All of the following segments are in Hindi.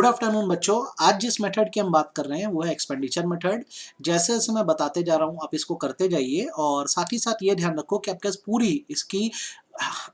गुड आफ्टरनून बच्चों। आज जिस मेथड की हम बात कर रहे हैं वो है एक्सपेंडिचर मेथड। जैसे जैसे मैं बताते जा रहा हूँ आप इसको करते जाइए और साथ ही साथ ये ध्यान रखो कि आपके पास पूरी इसकी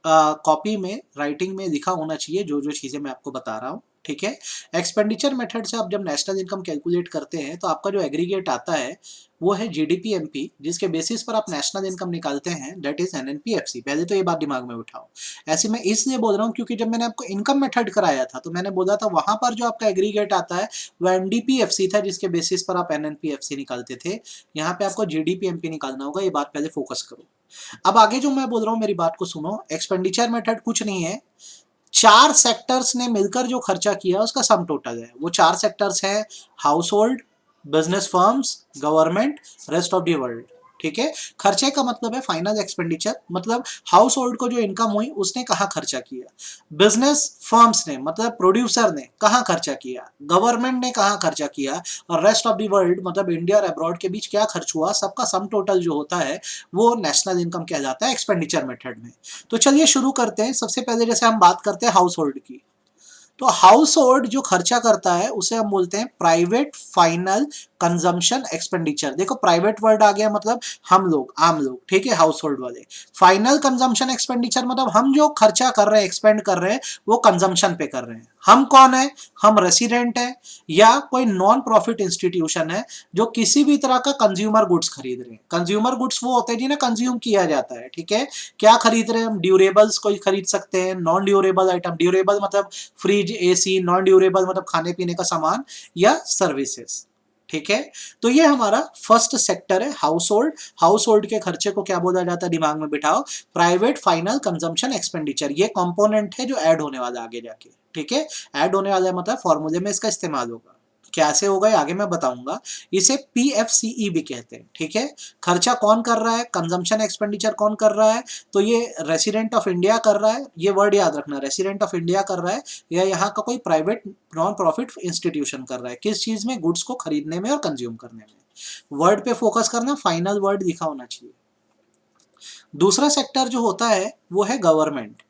कॉपी में राइटिंग में लिखा होना चाहिए जो जो चीज़ें मैं आपको बता रहा हूँ। ठीक है। एक्सपेंडिचर मेथड से आप जब नेशनल इनकम कैलकुलेट करते हैं तो आपका जो एग्रीगेट आता है वो है जीडीपी एमपी, जिसके बेसिस पर आप नेशनल इनकम निकालते हैं, दैट इज एनएनपीएफसी। पहले तो ये बात दिमाग में उठाओ। ऐसे मैं इसलिए बोल रहा हूँ क्योंकि जब मैंने आपको इनकम मेथड कराया था तो मैंने बोला था वहां पर जो आपका एग्रीगेट आता है वो एनडीपीएफसी था, जिसके बेसिस पर आप एनएनपीएफसी निकालते थे। यहाँ पे आपको जीडीपी एमपी निकालना होगा, ये बात पहले फोकस करो। अब आगे जो मैं बोल रहा हूँ मेरी बात को सुनो। एक्सपेंडिचर मेथड कुछ नहीं है, चार सेक्टर्स ने मिलकर जो खर्चा किया उसका सम टोटल है। वो चार सेक्टर्स हैं house hold, business firms, government, rest of the world. ठीक है। खर्चे का मतलब है फाइनल एक्सपेंडिचर, मतलब हाउस होल्ड को जो इनकम हुई उसने कहाँ खर्चा किया, बिजनेस फर्म्स ने मतलब प्रोड्यूसर ने कहाँ खर्चा किया, गवर्नमेंट ने कहाँ खर्चा किया, और रेस्ट ऑफ द वर्ल्ड मतलब इंडिया और अब्रॉड के बीच क्या खर्च हुआ, सबका सम टोटल जो होता है वो नेशनल इनकम कहलाता है एक्सपेंडिचर मेथड में। तो चलिए शुरू करते हैं। सबसे पहले जैसे हम बात करते हैं हाउस होल्ड की, तो हाउस होल्ड जो खर्चा करता है उसे हम बोलते हैं प्राइवेट फाइनल कंजम्पशन एक्सपेंडिचर। देखो प्राइवेट वर्ड आ गया, मतलब हम लोग, आम लोग, ठीक है, हाउस होल्ड वाले। फाइनल कंजम्पशन एक्सपेंडिचर मतलब हम जो खर्चा कर रहे हैं, एक्सपेंड कर रहे हैं, वो कंजम्पशन पे कर रहे हैं। हम कौन है? हम रेसिडेंट है या कोई नॉन प्रॉफिट इंस्टीट्यूशन है जो किसी भी तरह का कंज्यूमर गुड्स खरीद रहे हैं। कंज्यूमर गुड्स वो होते हैं जिन्हें कंज्यूम किया जाता है। ठीक है। क्या खरीद रहे हैं हम? ड्यूरेबल्स कोई खरीद सकते हैं, नॉन ड्यूरेबल आइटम। ड्यूरेबल मतलब फ्रिज, एसी, नॉन ड्यूरेबल मतलब खाने पीने का सामान या सर्विसेज। ठीक है। तो ये हमारा फर्स्ट सेक्टर है हाउस होल्ड। हाउस होल्ड के खर्चे को क्या बोला जाता है, दिमाग में बिठाओ, प्राइवेट फाइनल कंजम्पशन एक्सपेंडिचर। ये कंपोनेंट है जो ऐड होने वाला है आगे जाके। ठीक है। ऐड होने वाला है मतलब फॉर्मूले में इसका इस्तेमाल होगा। कैसे होगा ये आगे मैं बताऊंगा। इसे पीएफसीई भी कहते हैं। ठीक है। खर्चा कौन कर रहा है, कंजम्पशन एक्सपेंडिचर कौन कर रहा है, तो ये रेसिडेंट ऑफ इंडिया कर रहा है। ये वर्ड याद रखना, रेसिडेंट ऑफ इंडिया कर रहा है या यहाँ का कोई प्राइवेट नॉन प्रॉफिट इंस्टीट्यूशन कर रहा है। किस चीज में? गुड्स को खरीदने में और कंज्यूम करने में। वर्ड पे फोकस करना, फाइनल वर्ड लिखा होना चाहिए। दूसरा सेक्टर जो होता है वो है गवर्नमेंट।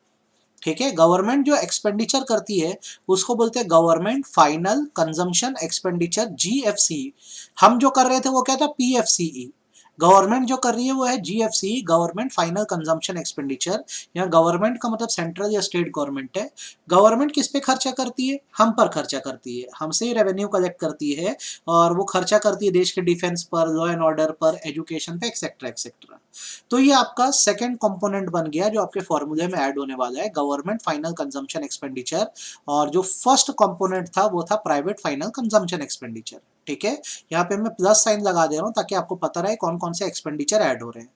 ठीक है। गवर्नमेंट जो एक्सपेंडिचर करती है उसको बोलते हैं government final consumption expenditure, GFC. हम जो कर रहे थे वो क्या था? पीएफसीई। गवर्नमेंट जो कर रही है वो है GFC, government final consumption expenditure. यहाँ गवर्नमेंट का मतलब सेंट्रल या स्टेट गवर्नमेंट है। गवर्नमेंट किस पे खर्चा करती है? हम पर खर्चा करती है, हमसे ही रेवेन्यू कलेक्ट करती है और वो खर्चा करती है देश के डिफेंस पर, लॉ एंड ऑर्डर पर, एजुकेशन पे, एक्सेट्रा एक्सेट्रा। तो ये आपका सेकंड कंपोनेंट बन गया जो आपके फॉर्मूले में ऐड होने वाला है, गवर्नमेंट फाइनल कंजम्पशन एक्सपेंडिचर। और जो फर्स्ट कंपोनेंट था वो था प्राइवेट फाइनल कंजम्पशन एक्सपेंडिचर। ठीक है। यहाँ पे मैं प्लस साइन लगा दे रहा हूँ ताकि आपको पता रहे कौन कौन से एक्सपेंडिचर ऐड हो रहे हैं।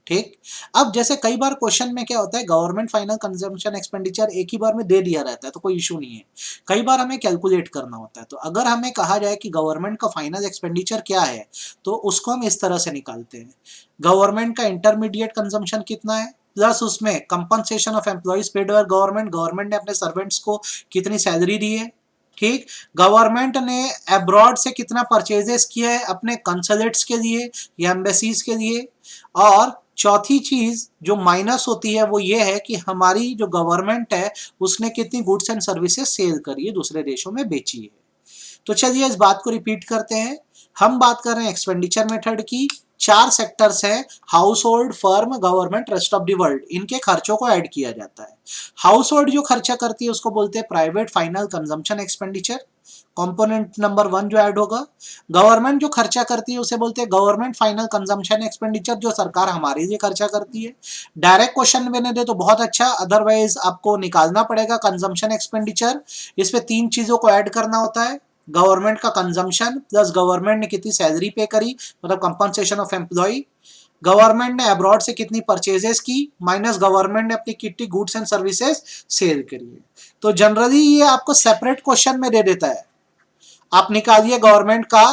ठीक। अब जैसे कई बार क्वेश्चन में क्या होता है, गवर्नमेंट फाइनल कंजम्पशन एक्सपेंडिचर एक ही बार में दे दिया रहता है तो कोई इशू नहीं है। कई बार हमें कैलकुलेट करना होता है, तो अगर हमें कहा जाए कि गवर्नमेंट का फाइनल एक्सपेंडिचर क्या है तो उसको हम इस तरह से निकालते हैं। गवर्नमेंट का इंटरमीडिएट कंजम्पशन कितना है, प्लस उसमें compensation of employees paid by government, government ने अपने सर्वेंट्स को कितनी सैलरी दी है। ठीक। गवर्नमेंट ने अब्रॉड से कितना परचेजेस किया है अपने कंसुलेट्स के लिए या एम्बेसीज के लिए। और चौथी चीज जो माइनस होती है वो ये है कि हमारी जो गवर्नमेंट है उसने कितनी गुड्स एंड सर्विसेज सेल करी है, दूसरे देशों में बेची है। तो चलिए इस बात को रिपीट करते हैं। हम बात कर रहे हैं एक्सपेंडिचर मेथड की। चार सेक्टर्स हैं, house hold, firm, government, rest of the world. इनके खर्चों को ऐड किया जाता है। हाउस होल्ड जो खर्चा करती है उसको बोलते हैं private final consumption expenditure, component number 1 जो ऐड होगा। गवर्नमेंट जो खर्चा करती है उसे बोलते हैं गवर्नमेंट फाइनल कंजम्पशन एक्सपेंडिचर, जो सरकार हमारे लिए खर्चा करती है। डायरेक्ट क्वेश्चन मैंने दे तो बहुत अच्छा, अदरवाइज आपको निकालना पड़ेगा कंजम्पशन एक्सपेंडिचर। इसमें तीन चीजों को ऐड करना होता है, गवर्नमेंट का कंजम्पशन प्लस गवर्नमेंट ने कितनी सैलरी पे करी मतलब कंपनसेशन ऑफ एम्प्लॉय, गवर्नमेंट ने अब्रॉड से कितनी परचेजेस की माइनस गवर्नमेंट ने अपनी कितनी गुड्स एंड सर्विसेज सेल करी है। तो जनरली ये आपको सेपरेट क्वेश्चन में दे देता है, आप निकालिए गवर्नमेंट का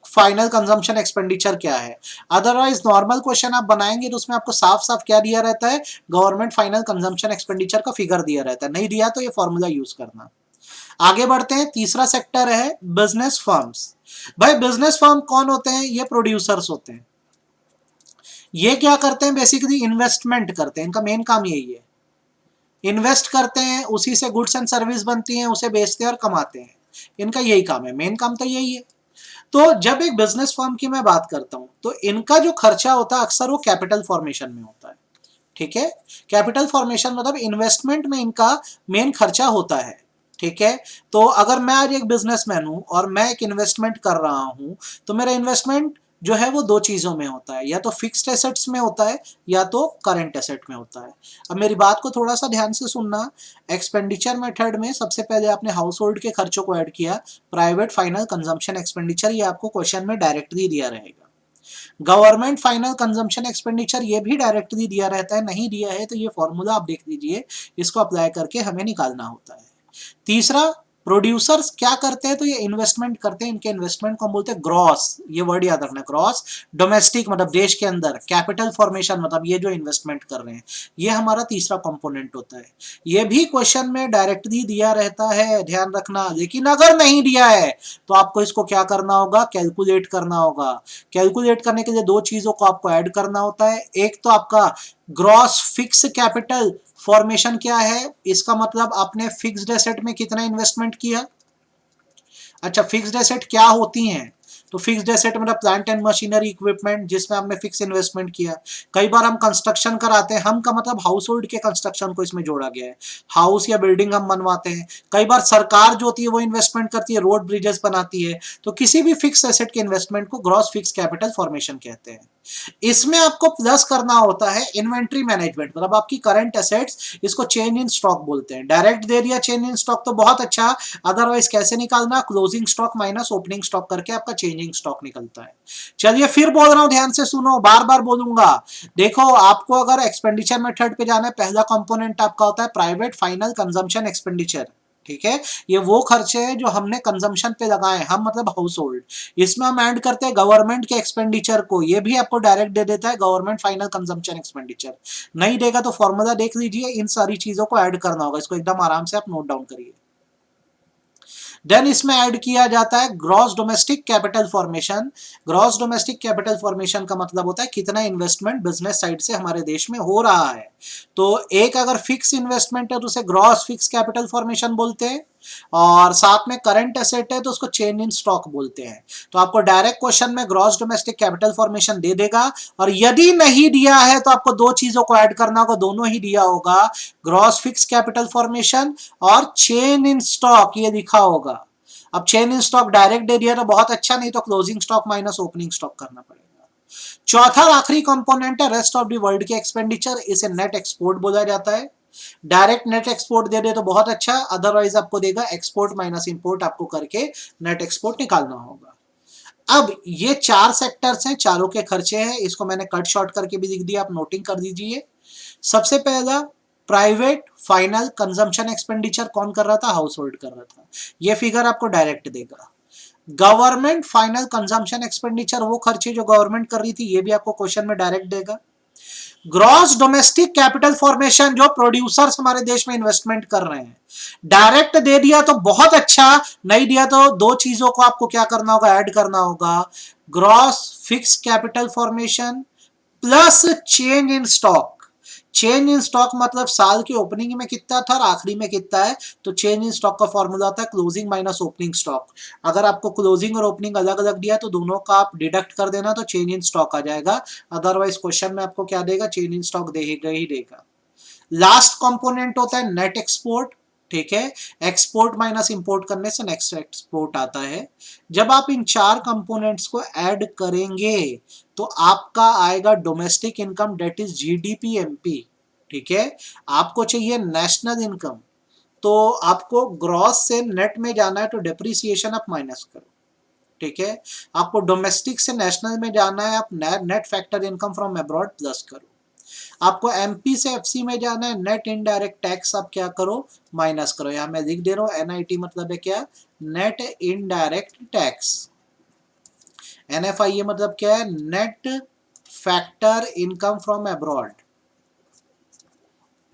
फाइनल कंजम्पशन एक्सपेंडिचर क्या है। अदरवाइज नॉर्मल क्वेश्चन आप बनाएंगे तो उसमें आपको साफ साफ क्या दिया रहता है, गवर्नमेंट फाइनल कंजम्पशन एक्सपेंडिचर का फिगर दिया रहता है। नहीं दिया तो ये फॉर्मूला यूज करना। आगे बढ़ते हैं। तीसरा सेक्टर है बिजनेस फर्म्स। भाई बिजनेस फर्म कौन होते हैं? ये प्रोड्यूसर्स होते हैं। ये क्या करते हैं? बेसिकली इन्वेस्टमेंट करते हैं, इनका मेन काम यही है। इन्वेस्ट करते हैं, उसी से गुड्स एंड सर्विस बनती हैं, उसे बेचते हैं और कमाते हैं। इनका यही काम है, मेन काम तो यही है। तो जब एक बिजनेस फर्म की मैं बात करता हूं तो इनका जो खर्चा होता है अक्सर वो कैपिटल फॉर्मेशन में होता है, ठीक है। कैपिटल फॉर्मेशन मतलब इन्वेस्टमेंट में इनका मेन खर्चा होता है, ठीक है। तो अगर मैं आज एक बिजनेसमैन हूं और मैं एक इन्वेस्टमेंट कर रहा हूं तो मेरा इन्वेस्टमेंट जो है वो दो चीजों में होता है, या तो फिक्स्ड एसेट्स में होता है या तो करंट एसेट में होता है। अब मेरी बात को थोड़ा सा ध्यान से सुनना। एक्सपेंडिचर मेथड में सबसे पहले आपने हाउस होल्ड के खर्चों को ऐड किया, प्राइवेट फाइनल कंजम्पशन एक्सपेंडिचर, ये आपको क्वेश्चन में डायरेक्टली दिया रहेगा। गवर्नमेंट फाइनल कंजम्पशन एक्सपेंडिचर ये भी डायरेक्टली दिया रहता है, नहीं दिया है तो ये फॉर्मूला आप देख लीजिए, इसको अप्लाई करके हमें निकालना होता है। तीसरा, प्रोड्यूसर्स क्या करते हैं तो ये इन्वेस्टमेंट करते हैं, इनके इन्वेस्टमेंट को हम बोलते हैं ग्रॉस, ये वर्ड याद रखना, ग्रॉस। डोमेस्टिक मतलब देश के अंदर, कैपिटल फॉर्मेशन मतलब ये जो इन्वेस्टमेंट कर रहे हैं, ये हमारा तीसरा कंपोनेंट होता है। ये भी क्वेश्चन में डायरेक्टली दिया रहता है, ध्यान रखना। लेकिन अगर नहीं दिया है तो आपको इसको क्या करना होगा, कैलकुलेट करना होगा। कैलकुलेट करने के लिए दो चीजों को आपको ऐड करना होता है, एक तो आपका ग्रॉस फिक्स कैपिटल फॉर्मेशन क्या है, इसका मतलब आपने फिक्स्ड एसेट में कितना इन्वेस्टमेंट किया। अच्छा, फिक्स्ड एसेट क्या होती हैं, तो फिक्स्ड एसेट मतलब प्लांट एंड मशीनरी इक्विपमेंट जिसमें हमने फिक्स इन्वेस्टमेंट किया। कई बार हम कंस्ट्रक्शन कराते हैं, हम का मतलब हाउस होल्ड के कंस्ट्रक्शन को इसमें जोड़ा गया है, हाउस या बिल्डिंग हम बनवाते हैं। कई बार सरकार जो होती है वो इन्वेस्टमेंट करती है, रोड ब्रिजेस बनाती है। तो किसी भी फिक्स एसेट के इन्वेस्टमेंट को ग्रॉस फिक्स कैपिटल फॉर्मेशन कहते हैं। इसमें आपको प्लस करना होता है इन्वेंट्री मैनेजमेंट, मतलब आपकी करंट एसेट्स, इसको चेंज इन स्टॉक बोलते हैं। डायरेक्ट दे दिया चेंज इन स्टॉक तो बहुत अच्छा, अदरवाइज कैसे निकालना, closing stock minus opening stock करके आपका चेंजिंग स्टॉक निकलता है। चलिए फिर बोल रहा हूं, ध्यान से सुनो, बार बार बोलूंगा। देखो, आपको अगर एक्सपेंडिचर मेथड पे जाना है, पहला कंपोनेंट आपका होता है प्राइवेट फाइनल कंजम्पशन एक्सपेंडिचर, ठीक है। ये वो खर्चे हैं जो हमने कंजम्पशन पे लगाए, हम मतलब हाउस होल्ड। इसमें हम ऐड करते हैं गवर्नमेंट के एक्सपेंडिचर को, ये भी आपको डायरेक्ट दे देता है गवर्नमेंट फाइनल कंजम्पशन एक्सपेंडिचर। नहीं देगा तो फॉर्मूला देख लीजिए, इन सारी चीजों को ऐड करना होगा, इसको एकदम आराम से आप नोट डाउन करिए। देन इसमें ऐड किया जाता है gross domestic capital formation. Gross domestic capital formation का मतलब होता है कितना इन्वेस्टमेंट बिजनेस साइड से हमारे देश में हो रहा है। तो एक अगर फिक्स इन्वेस्टमेंट है तो उसे ग्रॉस फिक्स कैपिटल फॉर्मेशन बोलते हैं, और साथ में करंट एसेट है तो उसको चेंज इन स्टॉक बोलते हैं। तो आपको डायरेक्ट क्वेश्चन में ग्रॉस डोमेस्टिक कैपिटल फॉर्मेशन दे देगा, और यदि नहीं दिया है तो आपको दो चीजों को ऐड करना होगा, दोनों ही दिया होगा, ग्रॉस फिक्स कैपिटल फॉर्मेशन और चेंज इन स्टॉक, ये लिखा होगा। अब चेंज इन स्टॉक डायरेक्ट दे दिया तो बहुत अच्छा, नहीं तो closing stock minus opening stock करना पड़ेगा। चौथा और आखिरी कंपोनेंट है रेस्ट ऑफ द वर्ल्ड के एक्सपेंडिचर, इसे नेट एक्सपोर्ट बोला जाता है। डायरेक्ट नेट एक्सपोर्ट दे दे तो बहुत अच्छा, अदरवाइज आपको देगा एक्सपोर्ट माइनस इंपोर्ट, आपको करके नेट एक्सपोर्ट निकालना होगा। अब ये चार सेक्टर्स हैं, चारों के खर्चे हैं, इसको मैंने कट शॉर्ट करके भी लिख दिया, आप नोटिंग कर दीजिए। सबसे पहला, प्राइवेट फाइनल कंजम्पशन एक्सपेंडिचर कौन कर रहा था, हाउस होल्ड कर रहा था, ये फिगर आपको डायरेक्ट देगा। गवर्नमेंट फाइनल कंजम्पशन एक्सपेंडिचर वो खर्चे जो गवर्नमेंट कर रही थी, ये भी आपको क्वेश्चन में डायरेक्ट देगा। ग्रॉस डोमेस्टिक कैपिटल फॉर्मेशन जो प्रोड्यूसर्स हमारे देश में इन्वेस्टमेंट कर रहे हैं, डायरेक्ट दे दिया तो बहुत अच्छा, नहीं दिया तो दो चीजों को आपको क्या करना होगा, ऐड करना होगा, gross fix capital formation plus change in stock. Change in stock मतलब साल की ओपनिंग में कितना था और आखिरी में कितना है, तो चेंज इन स्टॉक का फॉर्मूला होता है क्लोजिंग माइनस ओपनिंग स्टॉक। अगर आपको क्लोजिंग और ओपनिंग अलग अलग दिया तो दोनों का आप डिडक्ट कर देना तो चेंज इन स्टॉक आ जाएगा, अदरवाइज क्वेश्चन में आपको क्या देगा, चेंज इन स्टॉक देगा ही देगा। लास्ट कंपोनेंट होता है नेट एक्सपोर्ट, ठीक है। एक्सपोर्ट माइनस इंपोर्ट करने से नेक्स्ट एक्सपोर्ट आता है। जब आप इन चार कंपोनेंट्स को ऐड करेंगे तो आपका आएगा domestic income, that is GDP MP, ठीक है। आपको चाहिए नेशनल इनकम, तो आपको ग्रॉस से नेट में जाना है तो डेप्रिसिएशन आप माइनस करो, ठीक है। आपको डोमेस्टिक से नेशनल में जाना है, आप net factor income from abroad plus करो। आपको एमपी से एफसी में जाना है, नेट इनडायरेक्ट टैक्स आप क्या करो, माइनस करो। यहां मैं लिख दे रहा हूं एनआईटी मतलब है क्या, नेट इनडायरेक्ट टैक्स। एनएफआईए मतलब क्या है, net factor income from abroad,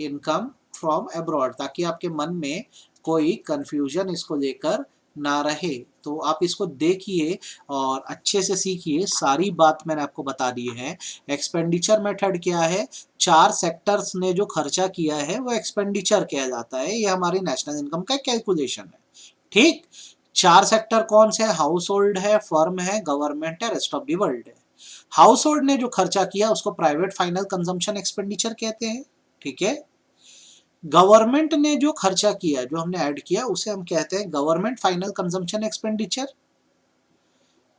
income from abroad, ताकि आपके मन में कोई कंफ्यूजन इसको लेकर ना रहे। तो आप इसको देखिए और अच्छे से सीखिए, सारी बात मैंने आपको बता दी है। एक्सपेंडिचर मेथड क्या है, चार सेक्टर्स ने जो खर्चा किया है वो एक्सपेंडिचर कहलाता है, ये हमारी नेशनल इनकम का कैलकुलेशन है, ठीक। चार सेक्टर कौन से है? हाउस होल्ड है, फर्म है, गवर्नमेंट है, रेस्ट ऑफ द वर्ल्ड है। हाउस होल्ड ने जो खर्चा किया उसको प्राइवेट फाइनल कंजम्पशन एक्सपेंडिचर कहते हैं, ठीक है। गवर्नमेंट ने जो खर्चा किया, जो हमने ऐड किया, उसे हम कहते हैं government final consumption expenditure.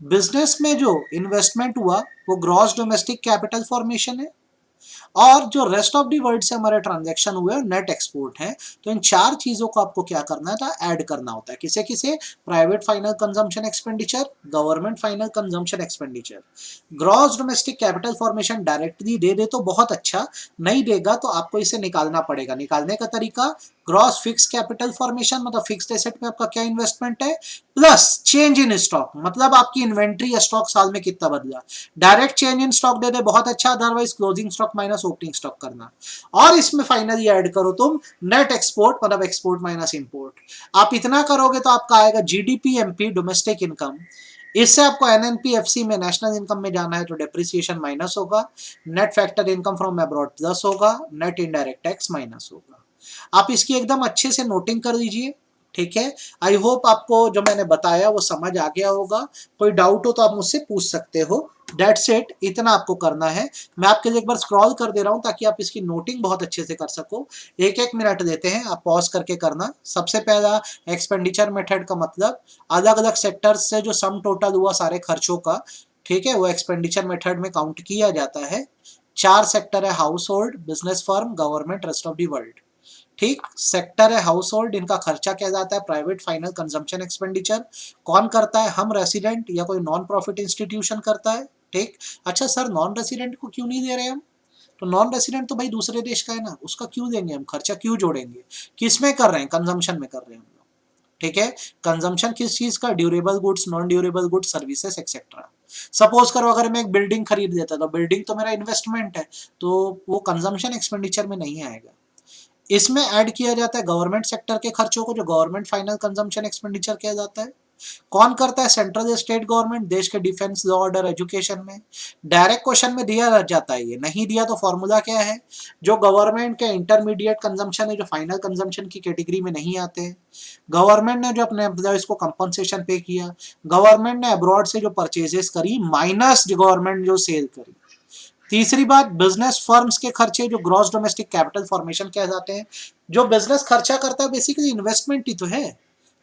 Business में जो इन्वेस्टमेंट हुआ वो ग्रॉस डोमेस्टिक कैपिटल फॉर्मेशन है, और जो रेस्ट ऑफ दी वर्ल्ड से हमारे ट्रांजैक्शन हुए नेट एक्सपोर्ट है। तो इन चार चीजों को आपको क्या करना था? ऐड करना होता है। किसे किसे? Private final consumption expenditure, government final consumption expenditure. Gross domestic capital formation directly दे दे तो बहुत अच्छा, नहीं देगा तो आपको इसे निकालना पड़ेगा। निकालने का तरीका, ग्रॉस फिक्स कैपिटल फॉर्मेशन मतलब फिक्स्ड एसेट में आपका क्या इन्वेस्टमेंट है, प्लस चेंज इन स्टॉक मतलब आपकी इन्वेंट्री या स्टॉक साल में कितना बदला। डायरेक्ट चेंज इन स्टॉक दे दे बहुत अच्छा, otherwise closing stock minus opening stock करना। और इसमें फाइनली ऐड करो तुम नेट एक्सपोर्ट मतलब एक्सपोर्ट माइनस इंपोर्ट। आप इतना करोगे तो आपका आएगा जीडीपी एमपी डोमेस्टिक इनकम। इससे आपको एनएनपीएफसी में नेशनल इनकम में जाना है तो डेप्रिसिएशन माइनस होगा, net factor income from abroad plus होगा, नेट इनडायरेक्ट टैक्स माइनस होगा। आप इसकी एकदम अच्छे से नोटिंग कर दीजिए, ठीक है। आई होप आपको जो मैंने बताया वो समझ आ गया होगा। कोई डाउट हो तो आप मुझसे पूछ सकते हो। डेट्स इट, इतना आपको करना है। मैं आपके लिए एक बार स्क्रॉल कर दे रहा हूं ताकि आप इसकी नोटिंग बहुत अच्छे से कर सको। एक एक मिनट देते हैं, आप पॉज करके करना। सबसे पहला एक्सपेंडिचर मेथड का मतलब अलग अलग सेक्टर्स से जो सम टोटल हुआ सारे खर्चों का, ठीक है, वो एक्सपेंडिचर मेथड में काउंट किया जाता है। चार सेक्टर है, house hold, business firm, government, rest of the world. ठीक, सेक्टर है हाउस होल्ड, इनका खर्चा क्या जाता है? Private final consumption expenditure. कौन करता है? हम रेसिडेंट या कोई नॉन प्रॉफिट इंस्टीट्यूशन करता है, ठीक। अच्छा सर, नॉन रेसिडेंट को क्यों नहीं दे रहे हम? तो नॉन रेसिडेंट तो भाई दूसरे देश का है ना, उसका क्यों देंगे हम? खर्चा क्यों जोड़ेंगे? किस में कर रहे हैं? कंजम्पशन में कर रहे हैं हम लोग, ठीक है। कंजम्पशन किस चीज का? Durable goods, non durable goods, services etcetera. Suppose करो अगर मैं एक बिल्डिंग खरीद लेता तो बिल्डिंग तो मेरा इन्वेस्टमेंट है, तो वो कंजम्पशन एक्सपेंडिचर में नहीं आएगा। इसमें ऐड किया जाता है गवर्नमेंट सेक्टर के खर्चों को, जो गवर्नमेंट फाइनल कंजम्पशन एक्सपेंडिचर किया जाता है। कौन करता है? सेंट्रल स्टेट गवर्नमेंट, देश के डिफेंस, लॉ ऑर्डर, एजुकेशन में। डायरेक्ट क्वेश्चन में दिया जाता है, ये नहीं दिया तो फॉर्मूला क्या है? जो गवर्नमेंट के इंटरमीडिएट कंजम्पशन है, जो फाइनल कंजम्पशन की कैटेगरी में नहीं आते हैं, गवर्नमेंट ने जो अपने एम्प्लॉयज को कंपनसेशन पे किया, गवर्नमेंट ने अब्रॉड से जो परचेजेस करी माइनस गवर्नमेंट जो सेल करी। तीसरी बात, बिजनेस फर्म्स के खर्चे जो ग्रॉस डोमेस्टिक कैपिटल फॉर्मेशन कह जाते हैं। जो बिजनेस खर्चा करता है बेसिकली इन्वेस्टमेंट ही तो है।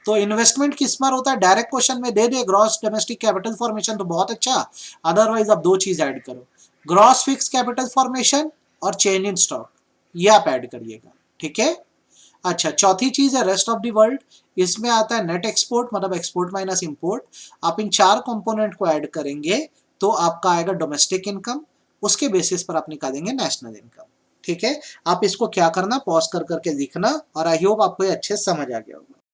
तो इन्वेस्टमेंट किस पर होता है? डायरेक्ट क्वेश्चन में दे दे ग्रॉस डोमेस्टिक कैपिटल फॉर्मेशन तो बहुत अच्छा, अदरवाइज आप दो चीज ऐड करो, ग्रॉस फिक्स कैपिटल फॉर्मेशन और चेंज इन स्टॉक, ये आप ऐड करिएगा, ठीक है। अच्छा, चौथी चीज है रेस्ट ऑफ द वर्ल्ड। इसमें आता है नेट एक्सपोर्ट मतलब एक्सपोर्ट माइनस इंपोर्ट। आप इन चार कंपोनेंट को ऐड करेंगे तो आपका आएगा डोमेस्टिक इनकम, उसके बेसिस पर आप निकालेंगे नेशनल इनकम, ठीक है। आप इसको क्या करना, पॉज कर करके लिखना, और आई होप आपको ये अच्छे समझ आ गया होगा।